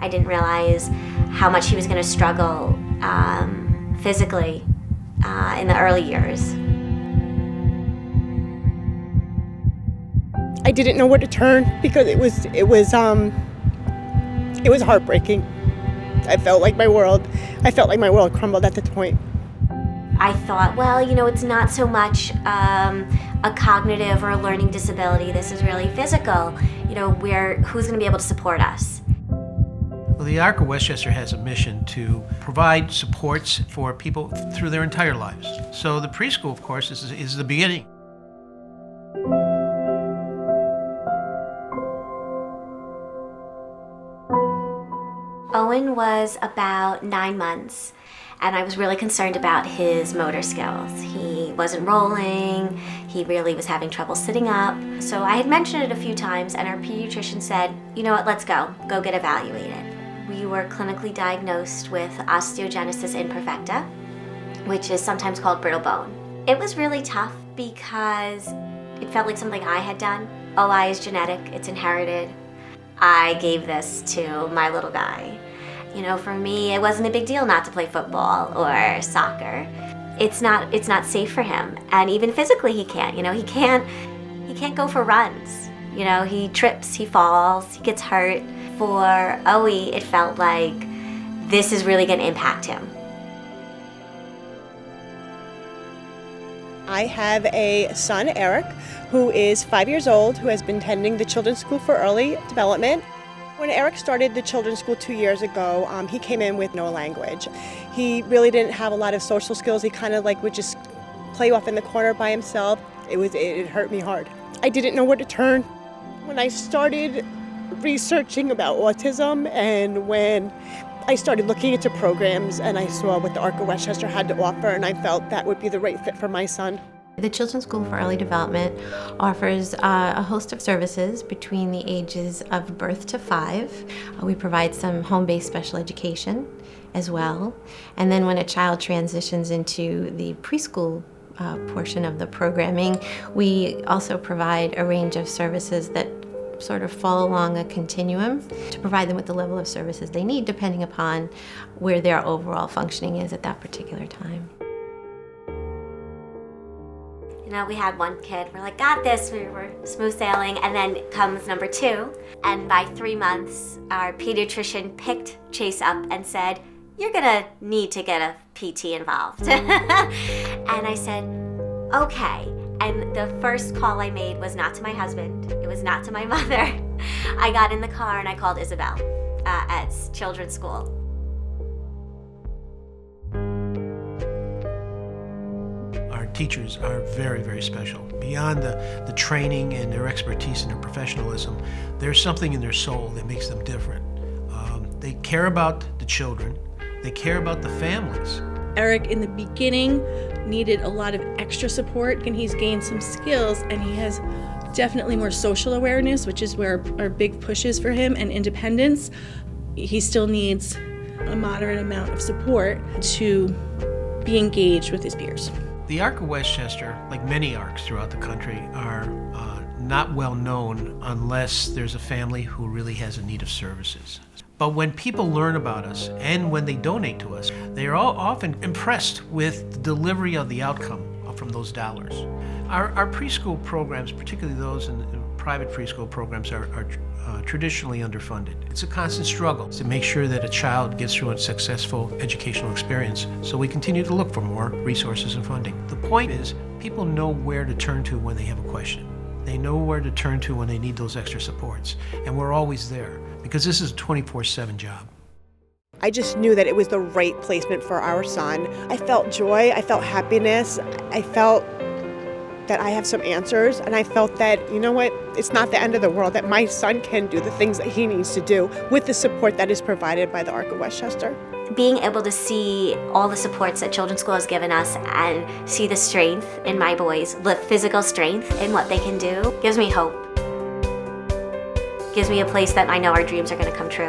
I didn't realize how much he was going to struggle physically in the early years. I didn't know where to turn because it was heartbreaking. I felt like my world crumbled at that point. I thought, well, it's not so much a cognitive or a learning disability. This is really physical. Who's going to be able to support us? Well, the ARC of Westchester has a mission to provide supports for people through their entire lives. So the preschool, of course, is the beginning. Owen was about 9 months, and I was really concerned about his motor skills. He wasn't rolling, he really was having trouble sitting up. So I had mentioned it a few times, and our pediatrician said, you know what, let's go get evaluated. We were clinically diagnosed with osteogenesis imperfecta, which is sometimes called brittle bone. It was really tough because it felt like something I had done. OI is genetic, it's inherited. I gave this to my little guy. For me, it wasn't a big deal not to play football or soccer. It's not safe for him, and even physically he can't. He can't go for runs. He trips, he falls, he gets hurt. For Owie, it felt like this is really going to impact him. I have a son, Eric, who is 5 years old, who has been attending the Children's School for Early Development. When Eric started the Children's School 2 years ago, he came in with no language. He really didn't have a lot of social skills. He kind of would just play off in the corner by himself. It hurt me hard. I didn't know where to turn. When I started researching about autism and when I started looking into programs and I saw what the ARC of Westchester had to offer, and I felt that would be the right fit for my son. The Children's School for Early Development offers a host of services between the ages of birth to 5. We provide some home-based special education as well. And then when a child transitions into the preschool portion of the programming, we also provide a range of services that sort of fall along a continuum to provide them with the level of services they need depending upon where their overall functioning is at that particular time. We had one kid, we're like, got this, we were smooth sailing, and then comes number 2, and by 3 months, our pediatrician picked Chase up and said, you're gonna need to get a PT involved. And I said, okay. And the first call I made was not to my husband, it was not to my mother. I got in the car and I called Isabel at Children's School. Our teachers are very, very special. Beyond the training and their expertise and their professionalism, there's something in their soul that makes them different. They care about the children, they care about the families. Eric, in the beginning, needed a lot of extra support, and he's gained some skills, and he has definitely more social awareness, which is where our big push is for him, and independence. He still needs a moderate amount of support to be engaged with his peers. The ARC of Westchester, like many ARCs throughout the country, are not well known unless there's a family who really has a need of services. But when people learn about us and when they donate to us, they are all often impressed with the delivery of the outcome from those dollars. Our preschool programs, particularly those in private preschool programs, are traditionally underfunded. It's a constant struggle to make sure that a child gets through a successful educational experience, so we continue to look for more resources and funding. The point is, people know where to turn to when they have a question. They know where to turn to when they need those extra supports, and we're always there, because this is a 24/7 job. I just knew that it was the right placement for our son. I felt joy, I felt happiness, I felt that I have some answers, and I felt that, you know what, it's not the end of the world, that my son can do the things that he needs to do with the support that is provided by the ARC of Westchester. Being able to see all the supports that Children's School has given us and see the strength in my boys, the physical strength in what they can do, gives me hope. Gives me a place that I know our dreams are going to come true.